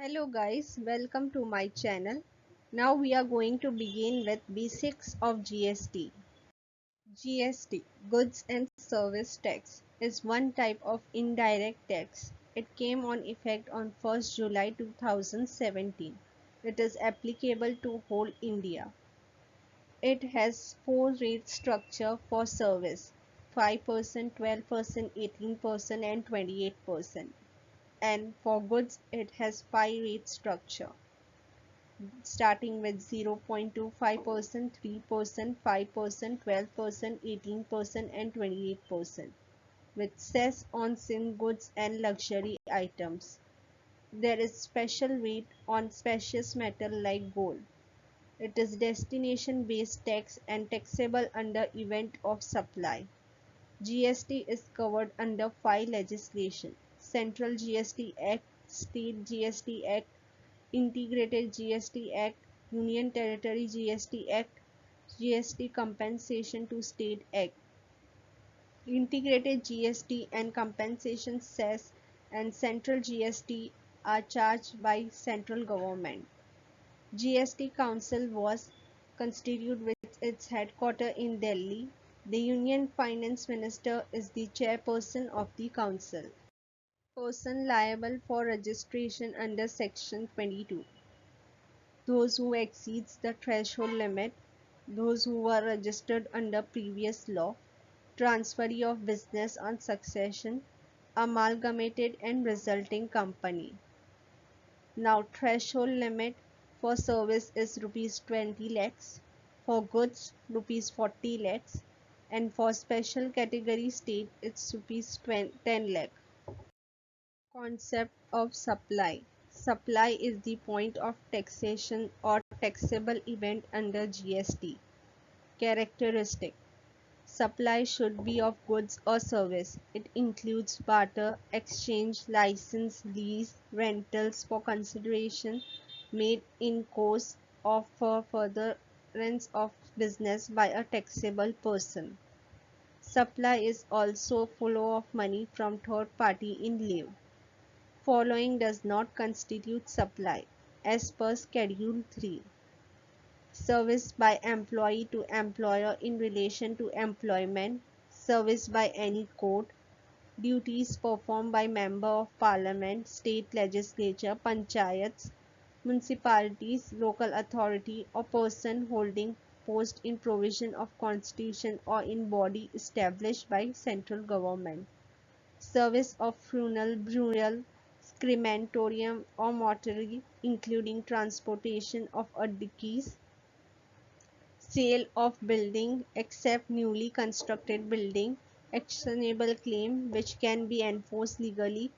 Hello guys, welcome to my channel. Now we are going to begin with basics of GST. GST, Goods and Service Tax, is one type of indirect tax. It came on effect on 1st July 2017. It is applicable to whole India. It has four rate structure for service: 5%, 12%, 18% and 28%. And for goods it has five rate structure starting with 0.25%, 3%, 5%, 12%, 18% and 28%, with cess on sin goods and luxury items. There is special rate on precious metal like gold. It is destination based tax and taxable under event of supply. GST is covered under five legislation: Central GST Act, State GST Act, Integrated GST Act, Union Territory GST Act, GST Compensation to State Act. Integrated GST and compensation cess and central GST are charged by central government. GST Council was constituted with its headquarters in Delhi. The Union Finance Minister is the chairperson of the council. Person liable for registration under Section 22: those who exceeds the threshold limit, those who were registered under previous law, transferee of business on succession, amalgamated and resulting company. Now threshold limit for service is rupees 20 lakhs, for goods rupees 40 lakhs, and for special category state it's rupees 10 lakh. Concept of supply. Supply is the point of taxation or taxable event under GST. Characteristic. Supply should be of goods or service. It includes barter, exchange, license, lease, rentals for consideration made in course of for furtherance of business by a taxable person. Supply is also flow of money from third party in lieu. Following does not constitute supply, as per Schedule 3. Service by employee to employer in relation to employment, service by any court, duties performed by member of parliament, state legislature, panchayats, municipalities, local authority or person holding post in provision of constitution or in body established by central government. Service of funeral, burial, crematorium or mortuary, including transportation of a deceased, sale of building except newly constructed building, actionable claim which can be enforced legally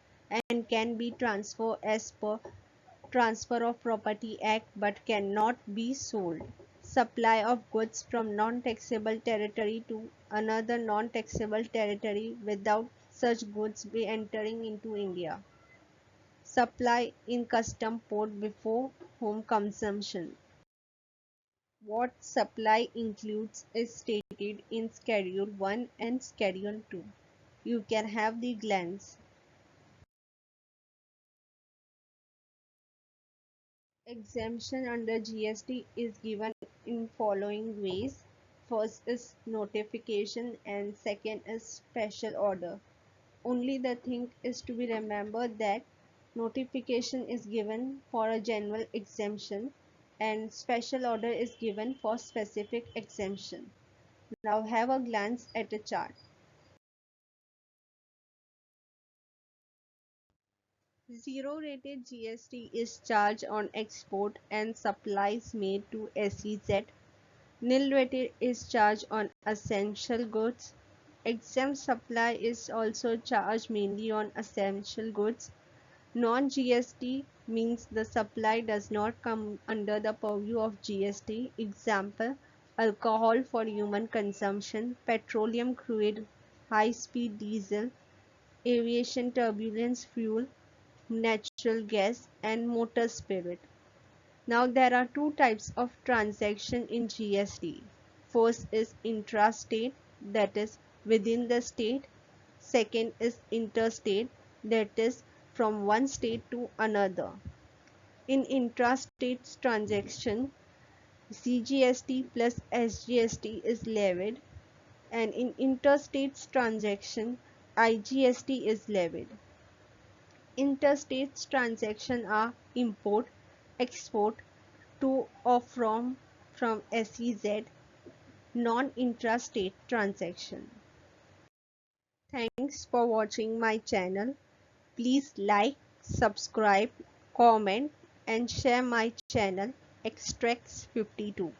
and can be transferred as per Transfer of Property Act but cannot be sold. Supply of goods from non-taxable territory to another non-taxable territory without such goods be entering into India. Supply in custom port before home consumption. What supply includes is stated in Schedule 1 and Schedule 2. You can have the glance. Exemption under GST is given in following ways. First is notification and second is special order. Only the thing is to be remembered that notification is given for a general exemption and special order is given for specific exemption. Now have a glance at a chart. Zero rated GST is charged on export and supplies made to SEZ. Nil rated is charged on essential goods. Exempt supply is also charged mainly on essential goods. Non-GST means the supply does not come under the purview of GST. Example: alcohol for human consumption, petroleum crude, high-speed diesel, aviation turbulence fuel, natural gas, and motor spirit. Now there are two types of transaction in GST. First is intrastate, that is within the state. Second is interstate, that is from one state to another. In intrastate transaction, CGST plus SGST is levied, and in interstate transaction, IGST is levied. Interstate transactions are import, export to or from SEZ, non-intrastate transaction. Thanks for watching my channel. Please like, subscribe, comment and share my channel Extracts 52.